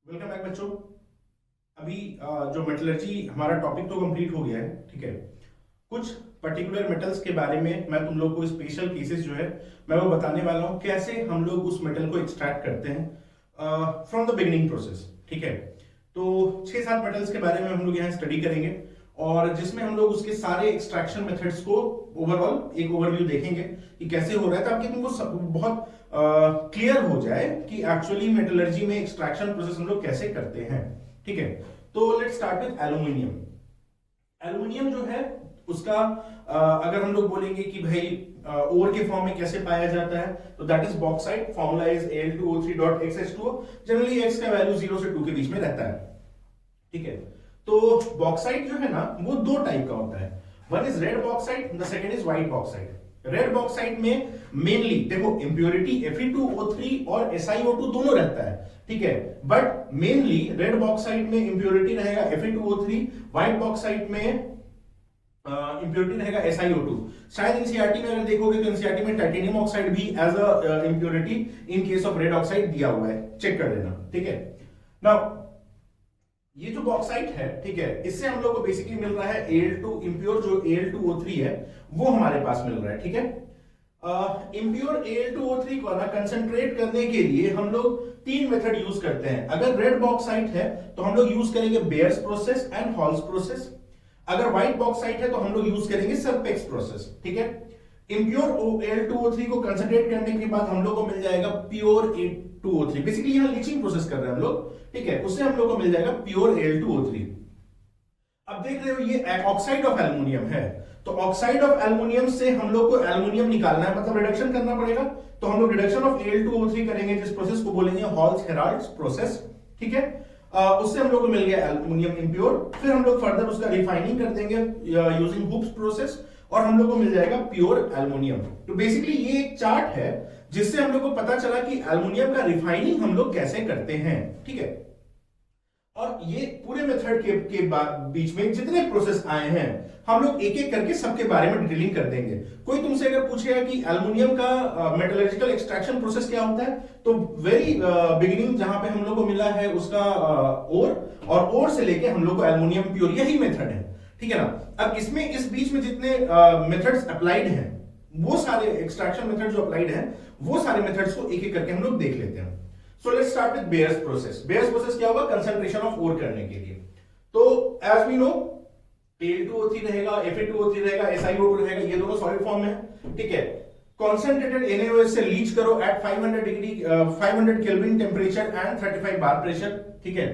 Welcome back बच्चों। अभी जो मेटलर्जी हमारा टॉपिक तो कंप्लीट हो गया है, ठीक है। कुछ पर्टिकुलर मेटल्स के बारे में मैं तुम लोग को स्पेशल केसेस जो है मैं वो बताने वाला हूँ, कैसे हम लोग उस मेटल को एक्सट्रैक्ट करते हैं फ्रॉम द बिगिनिंग प्रोसेस, ठीक है। तो 6-7 मेटल्स के बारे में हम लोग यहाँ स्टडी करेंगे और जिसमें हम लोग उसके सारे एक्सट्रैक्शन मेथड्स को ओवरऑल एक ओवरव्यू देखेंगे कि कैसे हो रहा है, ताकि तुमको बहुत क्लियर हो जाए कि एक्चुअली मेटलर्जी में एक्सट्रैक्शन प्रोसेस हम लोग कैसे करते हैं, ठीक है। तो let's start with aluminium. Aluminium जो है उसका अगर हम लोग बोलेंगे कि भाई ओर के फॉर्म में कैसे पाया जाता है, तो that is bauxite. Formula is Al2O3.XH2O। Generally x का वैल्यू 0 से 2 के बीच में रहता है, ठीक है। तो बॉक्साइट जो है ना वो दो टाइप का होता है, one is red bauxite, the second is white bauxite. Red bauxite में मेनली देखो इंप्योरिटी Fe2O3 और SiO2 दोनों रहता है, ठीक है। बट मेनली रेड बॉक्साइट में इंप्योरिटी रहेगा Fe2O3, व्हाइट बॉक्साइट में इंप्योरिटी रहेगा SiO2। शायद एनसीईआरटी में अगर देखोगे तो एनसीईआरटी में टाइटेनियम ऑक्साइड भी as a impurity in case of red oxide दिया हुआ है, चेक कर लेना, ठीक है। नाउ ये जो बॉक्साइट है, ठीक है, इससे हम लोग को बेसिकली मिल रहा है Al2 इंप्योर, जो Al2O3 है वो हमारे पास मिल रहा है, ठीक है। इंप्योर Al2O3 को ना कंसंट्रेट करने के लिए हम लोग 3 मेथड यूज करते हैं। अगर रेड बॉक्साइट है तो हम लोग यूज करेंगे bears process and Hall's process. अगर व्हाइट बॉक्साइट है तो हम लोग यूज करेंगे सरपेक्स प्रोसेस, ठीक है। इंप्योर Al2O3 को कंसंट्रेट करने के बाद हम लोग को मिल जाएगा प्योर Al2O3। बेसिकली यहां लीचिंग प्रोसेस कर रहे हैं हम लोग, ठीक है। उससे हम लोग को मिल जाएगा प्योर Al2O3। अब देख रहे हो ये ऑक्साइड ऑफ एल्युमिनियम है, तो ऑक्साइड ऑफ एल्युमिनियम से हम लोग को एल्युमिनियम निकालना है, मतलब रिडक्शन करना पड़ेगा। तो हम लोग रिडक्शन ऑफ Al2O3 करेंगे, जिस प्रोसेस को बोलेंगे हॉल्स-हेराल्ड प्रोसेस, ठीक है। उससे हम लोग को मिल गया एल्युमिनियम इंप्योर। फिर हम लोग फर्दर उसका रिफाइनिंग कर देंगे यूजिंग हुप्स प्रोसेस और हम लोग को मिल जाएगा प्योर एल्युमिनियम। तो बेसिकली ये एक चार्ट है जिससे हम लोग को पता चला कि एल्युमिनियम का रिफाइनिंग हम लोग कैसे करते हैं, ठीक है। और ये पूरे मेथड के बीच में जितने प्रोसेस आए हैं हम लोग एक एक करके सबके बारे में डिटेलिंग कर देंगे। कोई तुमसे अगर पूछेगा कि एल्युमिनियम का मेटलर्जिकल एक्सट्रैक्शन प्रोसेस क्या होता है, तो वेरी बिगिनिंग जहां पे हम लोग को मिला है उसका ओर, और ओर से लेके हम लोग को एल्युमिनियम प्योर, यही मेथड है, ठीक है ना। अब इसमें इस बीच में जितने मेथड्स अप्लाइड हैं, वो सारे एक्सट्रैक्शन मेथड जो अप्लाइड हैं वो सारे मेथड्स को एक एक करके हम लोग देख लेते हैं। So let's start with bears process. Bears process क्या होगा? कंसंट्रेशन ऑफ ओर करने के लिए। तो एज वी नो Al2O3 रहेगा, Fe2O3 रहेगा, SiO2 रहेगा, ये दोनों सॉलिड फॉर्म में है, ठीक है। कॉन्सेंट्रेटेड NaOH से लीच करो at 500 kelvin temperature and 35 bar pressure, ठीक है।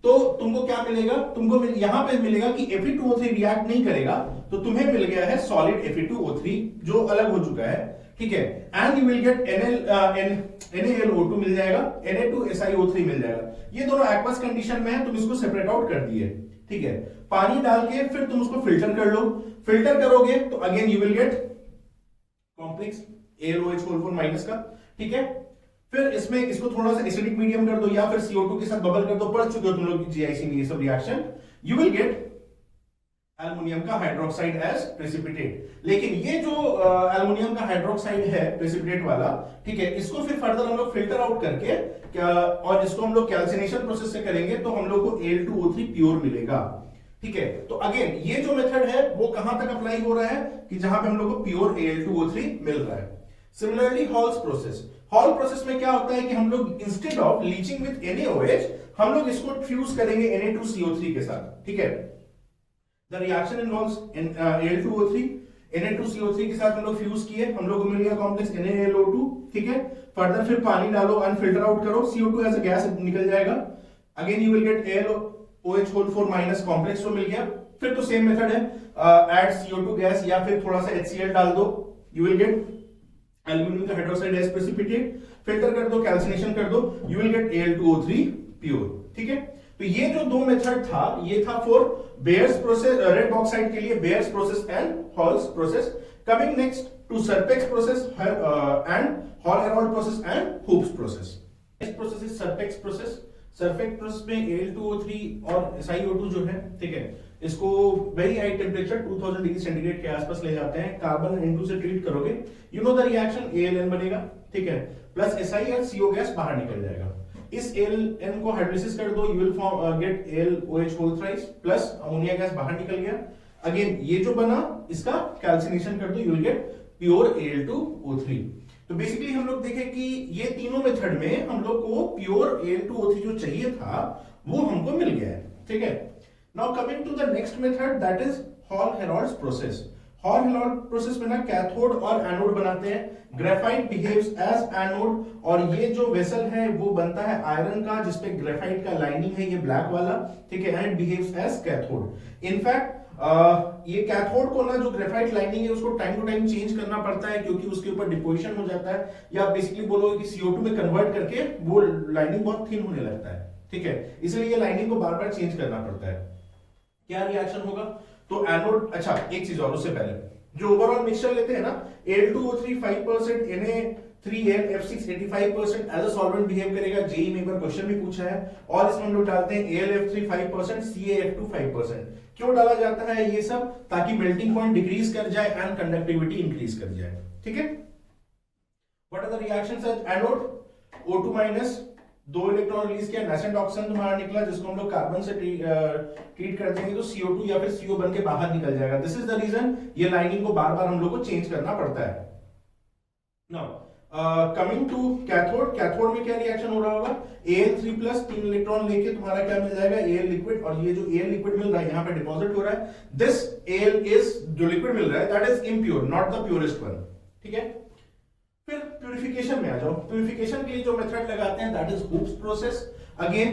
तो तुमको क्या मिलेगा? तुमको यहां पे मिलेगा कि Fe2O3 रिएक्ट नहीं करेगा, तो तुम्हें मिल गया है सॉलिड Fe2O3 जो अलग हो चुका है, ठीक है। And you will gate NaLO2 मिल जाएगा, Na2SiO3 मिल जाएगा। ये दोनों एक्वस कंडीशन में है, तुम इसको सेपरेट आउट कर दिए, ठीक है। पानी डाल के फिर तुम उसको फिल्टर कर लो। फिल्टर करोगे तो again you will gate complex AlOH minus का, ठीक है। फिर इसमें इसको थोड़ा सा एसिडिक मीडियम कर दो या फिर CO2 के साथ बबल कर दो, पढ़ चुके हो तुम लोग GIC में ये सब reaction. You will gate aluminium का हाइड्रोक्साइड एज प्रेसिपिटेट। लेकिन ये जो एल्युमिनियम का हाइड्रोक्साइड है प्रेसिपिटेट वाला, ठीक है, इसको फिर फर्दर हम लोग फिल्टर आउट करके और इसको हम लोग कैल्सिनेशन प्रोसेस से करेंगे तो हम लोग को Al2O3 प्योर मिलेगा, ठीक है। तो अगेन ये जो मेथड है वो कहां तक अप्लाई हो रहा है कि जहां पे हम लोग को प्योर Al2O3 मिल रहा है। Similarly halls process. Hall process में क्या होता है कि हम लोग instead of leaching with NaOH हम लोग इसको फ्यूज करेंगे Na2CO3 के साथ, ठीक है। The reaction involves Al2O3, Na2CO3 के साथ हम लोग फ्यूज किए, हम लोग को मिल गया कॉम्प्लेक्स NaLO2, ठीक है। फर्दर फिर पानी डालो और फिल्टर आउट करो, CO2 एज अ गैस निकल जाएगा। Again you will get AlOH minus complex, तो मिल गया। फिर तो सेम मेथड है, ऐड CO2 गैस या फिर थोड़ा सा HCl डाल दो, यू विल गेट एल्युमिनियम का हाइड्रोक्साइड एज प्रेसिपिटेट। फिल्टर कर दो, कैल्सिनेशन कर दो, you will gate Al2O3 pure, ठीक है। तो ये जो दो मेथड था, ये था for Bayer's process, red bauxite के लिए Bayer's process and Hall's process. Coming next to Serpek's process and Hall Heroult process and Hoopes process. Next process is Serpek's process. Serpek's process में Al2O3 और SiO2 जो है, ठीक है, इसको very high temperature 2000 degree centigrade के आसपास ले जाते हैं। कार्बन N2 से ट्रीट करोगे, you know the reaction, ALN बनेगा, ठीक है, प्लस SiCO गैस बाहर निकल जाएगा। इस AlN को हाइड्रोलिसिस कर दो, you will get AlOH whole thrice plus ammonia gas बाहर निकल गया। अगेन ये जो बना इसका कैल्सिनेशन कर दो, you will get pure Al2O3। तो बेसिकली हम लोग देखें कि ये तीनों मेथड में हम लोग को प्योर Al2O3 जो चाहिए था वो हमको मिल गया है, ठीक है। Now coming to the next method, that is Hall Heroult's process. Hall Heroult process में ना कैथोड और एनोड बनाते हैं। ग्रेफाइट बिहेव्स एज एनोड, और ये जो वेसल है वो बनता है आयरन का जिसपे ग्रेफाइट का लाइनिंग है, ये ब्लैक वाला, ठीक है, and behaves as cathode. In fact ये कैथोड को ना जो ग्रेफाइट लाइनिंग है उसको टाइम टू टाइम चेंज करना पड़ता है क्योंकि उसके ऊपर डिपोजिशन हो जाता है, या बेसिकली बोलो कि CO2 में कन्वर्ट करके वो लाइनिंग बहुत थिन होने लगता है, ठीक है, इसलिए ये लाइनिंग को बार बार चेंज करना पड़ता है। क्या रिएक्शन होगा? तो एनोड, अच्छा एक चीज और उससे पहले जो ओवरऑल मिक्सचर लेते हैं ना, Al2O3 5%, Na3L F6 85% as a solvent behave करेगा। जेई में एक बार क्वेश्चन भी पूछा है, और इसमें हम लोग डालते हैं AlF3 5%, CaF2 5%। क्यों डाला जाता है ये सब? ताकि मेल्टिंग पॉइंट डिक्रीज कर जाए एंड कंडक्टिविटी इंक्रीज कर जाए, ठीक है। What are the reactions at anode? O2- 2 electron release किया, नेसेंट ऑक्सीजन तुम्हारा निकला जिसको हम लोग कार्बन से ट्रीट कर देंगे तो CO2 या फिर CO बन के बाहर निकल जाएगा। दिस इज द रीजन ये लाइनिंग को बार बार हम लोग को चेंज करना पड़ता है। Now coming to cathode, cathode में क्या रिएक्शन हो रहा होगा? Al3 प्लस 3 इलेक्ट्रॉन लेके तुम्हारा क्या मिल जाएगा? Al लिक्विड, और ये जो Al लिक्विड मिल रहा है यहाँ पे डिपॉजिट हो रहा है, दिस Al इज, जो लिक्विड मिल रहा है that is impure, not the purest one, ठीक है। फिर प्यूरिफिकेशन में आ जाओ। प्यूरिफिकेशन के लिए जो मेथड लगाते हैं that is hoops process. Again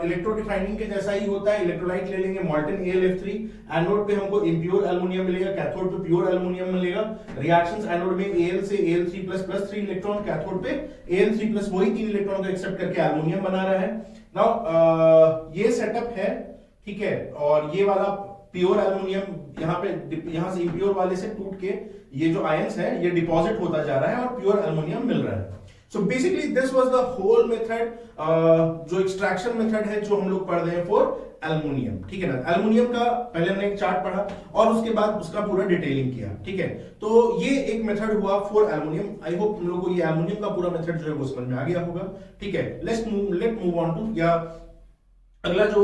electro defining के जैसा ही होता है, इलेक्ट्रोलाइट ले लेंगे मॉल्टन AlF3, एनोड पे हमको इम्प्योर एल्युमिनियम मिलेगा, कैथोड पे प्योर एल्युमिनियम मिलेगा। रिएक्शंस एनोड में Al से Al3+ 3 इलेक्ट्रॉन, कैथोड पे Al3+ वही 3 इलेक्ट्रॉन को एक्सेप्ट करके एल्युमिनियम बना रहा है। नाउ ये सेटअप है, ठीक है, और ये वाला प्योर एल्युमिनियम यहाँ से इम्प्योर वाले से टूट के ये जो आयंस है ये डिपॉजिट होता जा रहा है और प्योर एल्युमिनियम मिल रहा है। So basically this was the whole method, जो एक्सट्रैक्शन मेथड है जो हम लोग पढ़ रहे हैं फॉर एल्युमिनियम, ठीक है ना। एल्युमिनियम का पहले हमने एक चार्ट पढ़ा और उसके बाद उसका पूरा डिटेलिंग किया, ठीक है। तो ये एक मेथड हुआ फॉर एल्युमिनियम। आई होप तुम लोगों को ये एल्युमिनियम का पूरा मेथड जो है वो समझ में आ गया होगा, ठीक है। लेट मूव ऑन टू, या अगला जो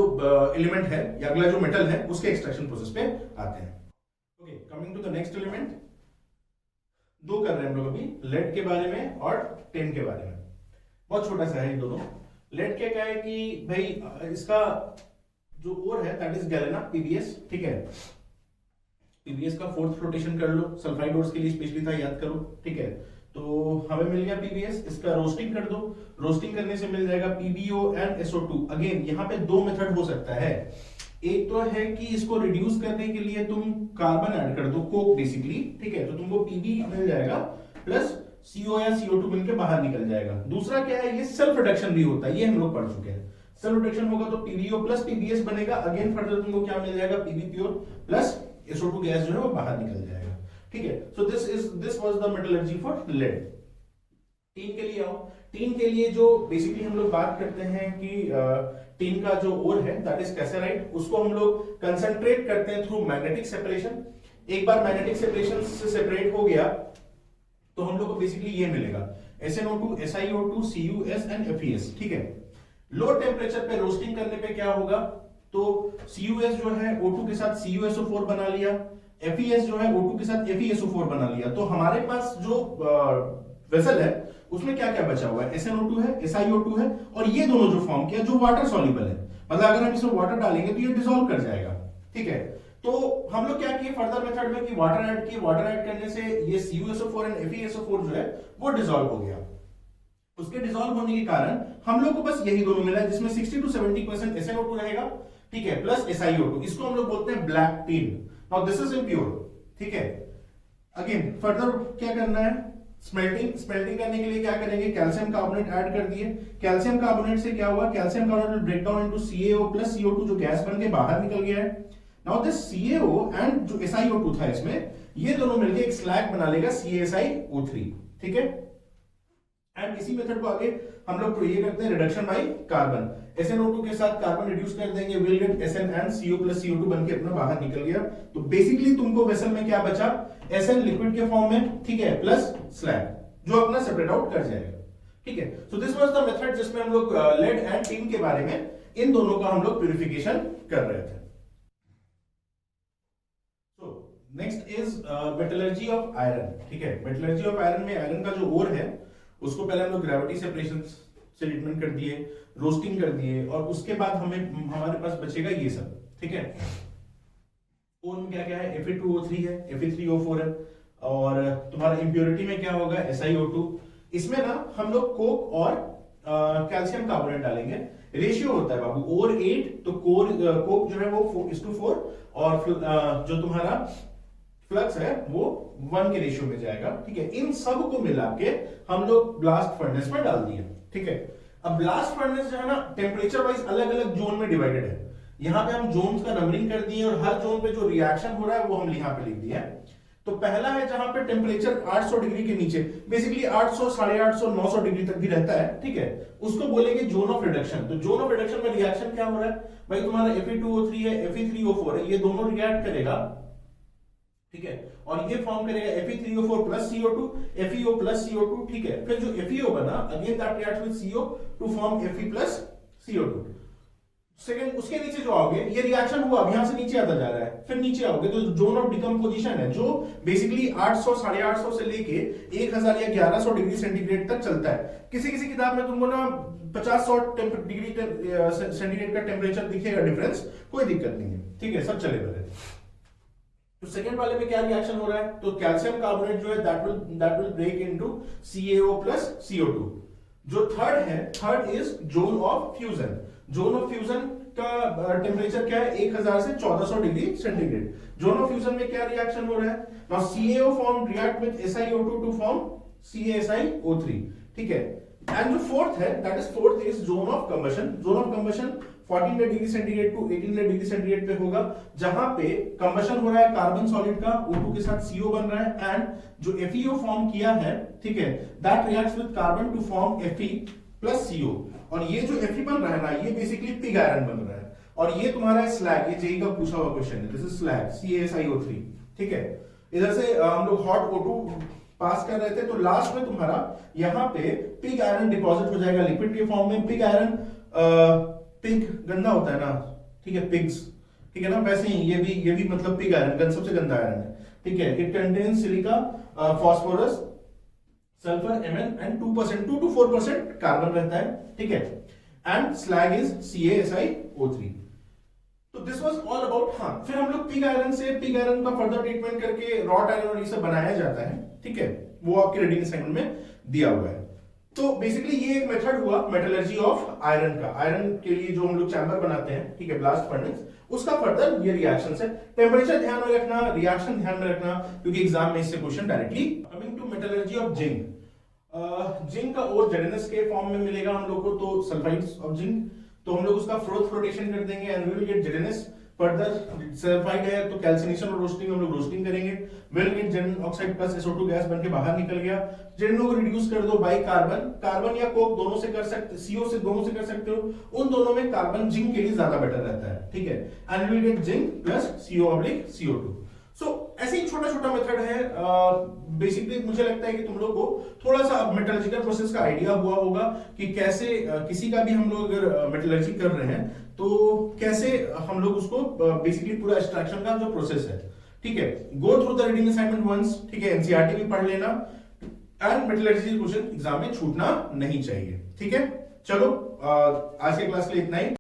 एलिमेंट है या अगला जो मेटल है उसके एक्सट्रैक्शन प्रोसेस पे आते हैं। Okay, coming to the next element, दो कर रहे हैं हम लोग अभी, लेड के बारे में और टिन के बारे में। बहुत छोटा सा है ये दोनों। लेड क्या है कि भाई इसका जो ओर है दैट इज गैलेना PbS, ठीक है। PbS का 4th रोटेशन कर लो, सल्फाइड ओर्स के लिए स्पेशली था, याद करो, ठीक है। तो हमें मिल गया PbS, इसका रोस्टिंग कर दो, रोस्टिंग करने से मिल जाएगा PbO एंड SO2। अगेन यहाँ पे दो मेथड हो सकता है, एक तो है कि इसको रिड्यूस करने के लिए तुम कार्बन ऐड कर दो, कोक बेसिकली, ठीक है, तो तुमको Pb मिल जाएगा प्लस CO या CO2 मिलकर बाहर निकल जाएगा। दूसरा क्या है, ये सेल्फ रिडक्शन भी होता है, ये हम लोग पढ़ चुके हैं। सेल्फ रिडक्शन होगा तो PbO प्लस PbS बनेगा। अगेन फर्दर तुमको क्या मिल जाएगा, Pb pure plus SO2 gas जो है वो बाहर निकल जाएगा, ठीक है। So this was the metallurgy for lead. Tin के लिए आओ। टीन के लिए जो बेसिकली हम लोग बात करते हैं कि टीन का जो ओर है दैट इज कैसेराइट, उसको हम लोग कंसंट्रेट करते हैं थ्रू मैग्नेटिक सेपरेशन। एक बार मैग्नेटिक सेपरेशन से सेपरेट हो गया तो हम लोग को बेसिकली ये मिलेगा SnO2, SiO2, CuS and FeS, ठीक है। लो टेम्परेचर पे रोस्टिंग करने पे क्या होगा, तो CuS जो है O2 के साथ CuSO4 बना लिया, FeS जो है O2 के साथ FeSO4 बना लिया। तो हमारे पास जो वेसल है उसमें क्या क्या बचा हुआ है, SnO2 है, SiO2 है, और ये दोनों जो फॉर्म किया जो वाटर सॉल्युबल है, मतलब अगर हम इसमें वाटर डालेंगे तो ये डिसॉल्व कर जाएगा, ठीक है। तो हम लोग क्या किए फर्दर मेथड में कि वाटर ऐड किए, वाटर ऐड करने से ये CuSO4 एंड FeSO4 जो है वो डिसॉल्व हो गया। उसके डिसॉल्व होने के कारण हम लोग को बस यही दोनों मिला जिसमें 60 to 70% SnO2 रहेगा, ठीक है, प्लस SiO2। इसको हम लोग बोलते हैं black tin. Now this is impure, ठीक है। अगेन फर्दर क्या करना है, स्मेल्टिंग करने के लिए क्या करेंगे, कैल्शियम कार्बोनेट ऐड कर दिए। कैल्शियम कार्बोनेट से क्या हुआ, calcium carbonate will break down into CaO plus CO2 जो गैस बन के बाहर निकल गया है। नाउ दिस CaO एंड जो SiO2 था इसमें, ये दोनों मिलके एक स्लैग बना लेगा CaSiO3, ठीक है। एंड इसी मेथड को आगे हम लोग ये करते हैं रिडक्शन बाय कार्बन। SnO2 के साथ कार्बन रिड्यूस कर देंगे, will get Sn and CO plus CO2 बनके अपना बाहर निकल गया। तो बेसिकली तुमको वेसल में क्या बचा, Sn लिक्विड के फॉर्म में, ठीक है, प्लस स्लैग जो अपना सेपरेट आउट कर जाएगा। ठीक है। So this was the method जिसमें हम लोग लेड एंड टिन के बारे में इन दोनों का हम लोग प्यूरिफिकेशन कर रहे थे। So next is metallurgy of iron. ठीक है, मेटलर्जी ऑफ आयरन में आयरन का जो ओर है उसको पहले हम लोग ग्रेविटी सेपरेशन से ट्रीटमेंट कर दिए, रोस्टिंग कर दिए, और उसके बाद हमारे पास बचेगा ये सब। ठीक है, ओर में क्या क्या है, Fe2O3 है, Fe3O4 है, और तुम्हारा इम्प्योरिटी में क्या होगा, SiO2। इसमें ना हम लोग कोक और कैल्शियम कार्बोनेट डालेंगे। रेशियो होता है बाबू, ओर 8 तो कोक जो है वो 4:4, और जो तुम्हारा फ्लक्स है वो 1 के रेशियो में जाएगा। ठीक है, इन सब को मिला के हम लोग ब्लास्ट फर्नेस में डाल दिए। ठीक है, अब ब्लास्ट फर्नेस जो है ना टेम्परेचर वाइज अलग अलग जोन में डिवाइडेड है। यहां पे हम जोन्स का नंबरिंग कर दिए, और हर जोन पे जो रिएक्शन हो रहा है वो हम यहां पे लिख दिए। तो पहला है जहां पे टेम्परेचर 800 डिग्री के नीचे, बेसिकली 800, 850, 900 डिग्री तक भी रहता है। ठीक है, उसको बोलेंगे जोन ऑफ रिडक्शन। तो जोन ऑफ रिडक्शन में रिएक्शन क्या हो रहा है भाई, तुम्हारा Fe2O3 है, Fe3O4 है, ये दोनों रिएक्ट करेगा। ठीक है, और ये फॉर्म करेगा Fe3O4 plus CO2, FeO plus CO2। ठीक है, फिर जो FeO बना again that reacts with CO to form Fe plus CO2। Second, उसके नीचे जो आओगे, ये रिएक्शन हुआ, अब यहां से नीचे आता जा रहा है, फिर नीचे आओगे तो जोन ऑफ डिकम्पोजिशन है, जो बेसिकली 800, 850 से लेके 1000 या 1100 डिग्री सेंटीग्रेड तक चलता है। किसी किसी किताब में तुमको ना 50-100 डिग्री सेंटीग्रेड का टेम्परेचर दिखेगा डिफरेंस, कोई दिक्कत नहीं है। ठीक है, सब चलेगा। तो सेकंड वाले में क्या रिएक्शन हो रहा है, तो कैल्शियम कार्बोनेट जो है that will break into CaO plus CO2। जो थर्ड है, third is zone of fusion. Zone of fusion का टेम्परेचर क्या है, 1000 से 1400 degree centigrade. Zone of fusion में क्या रिएक्शन हो रहा है, now CaO form react with SiO2 to form CaSiO3। ठीक है, एंड जो फोर्थ है, that is fourth is zone of combustion. Zone of combustion 1400 degree centigrade to 1800 degree centigrade पे होगा, जहां पे कंबशन हो रहा है कार्बन सॉलिड का, O2 के साथ CO बन रहा है, एंड जो FeO फॉर्म किया है, ठीक है, that reacts with carbon to form Fe plus CO। और ये जो Fe बन रहा है ना, ये बेसिकली पिग आयरन बन रहा है, और ये तुम्हारा स्लैग, ये जेई का पूछा हुआ क्वेश्चन है, दिस इज स्लैग CaSiO3। ठीक है, इधर से हम लोग हॉट O2 पास कर रहे थे, तो लास्ट में तुम्हारा यहाँ पे पिग आयरन डिपॉजिट हो जाएगा लिक्विड के फॉर्म में। पिग आयरन, पिग गंदा होता है ना, ठीक है, पिग्स, ठीक है ना, वैसे ही ये भी मतलब पिग आयरन सबसे गंदा आयरन है। ठीक है, it contains silica, phosphorus, sulphur, Mn and 2% 2 to 4% carbon रहता है। ठीक है, एंड स्लैग इज CaSiO3। तो दिस वाज ऑल अबाउट। हाँ, फिर हम लोग पिग आयरन का फर्दर ट्रीटमेंट करके रॉट आयरन और ये सब बनाया जाता है। ठीक है, वो आपके रीडिंग असाइनमेंट में दिया हुआ है। तो बेसिकली ये एक मेथड हुआ मेटलर्जी ऑफ आयरन का। आयरन के लिए जो हम लोग चैम्बर बनाते हैं, ठीक है, ब्लास्ट फर्नेस, उसका फर्दर ये रिएक्शन है। टेम्परेचर ध्यान में रखना, रिएक्शन ध्यान में रखना, क्योंकि एग्जाम में इससे question directly. Coming to metallurgy of zinc, zinc का और जेडेनस के फॉर्म में मिलेगा हम लोग को, तो सल्फाइड्स ऑफ जिंक, तो हम लोग उसका फ्लोटेशन कर देंगे and we will get ZnS. Further sulphide है तो कैल्सिनेशन और रोस्टिंग, हम लोग रोस्टिंग करेंगे, will get Zn oxide plus SO2 gas बनके बाहर निकल गया। जेडनो को रिड्यूस कर दो बाय कार्बन, कार्बन या कोक दोनों से कर सकते, CO से दोनों से कर सकते हो, उन दोनों में कार्बन जिंक के लिए ज्यादा बेटर रहता है। ठीक है, and will get zinc plus CO/CO2। सो ऐसे ही छोटा छोटा मेथड है। बेसिकली मुझे लगता है कि तुम लोग को थोड़ा सा मेटलर्जिकल प्रोसेस का आइडिया हुआ होगा कि कैसे किसी का भी हम लोग अगर मेटलर्जी कर रहे हैं तो कैसे हम लोग उसको बेसिकली पूरा एक्सट्रैक्शन का जो प्रोसेस है। ठीक है, go through the reading assignment once. ठीक है, एनसीईआरटी भी पढ़ लेना, एंड मेटलर्जी क्वेश्चन एग्जाम में छूटना नहीं चाहिए। ठीक है, चलो आज के क्लास के लिए इतना ही।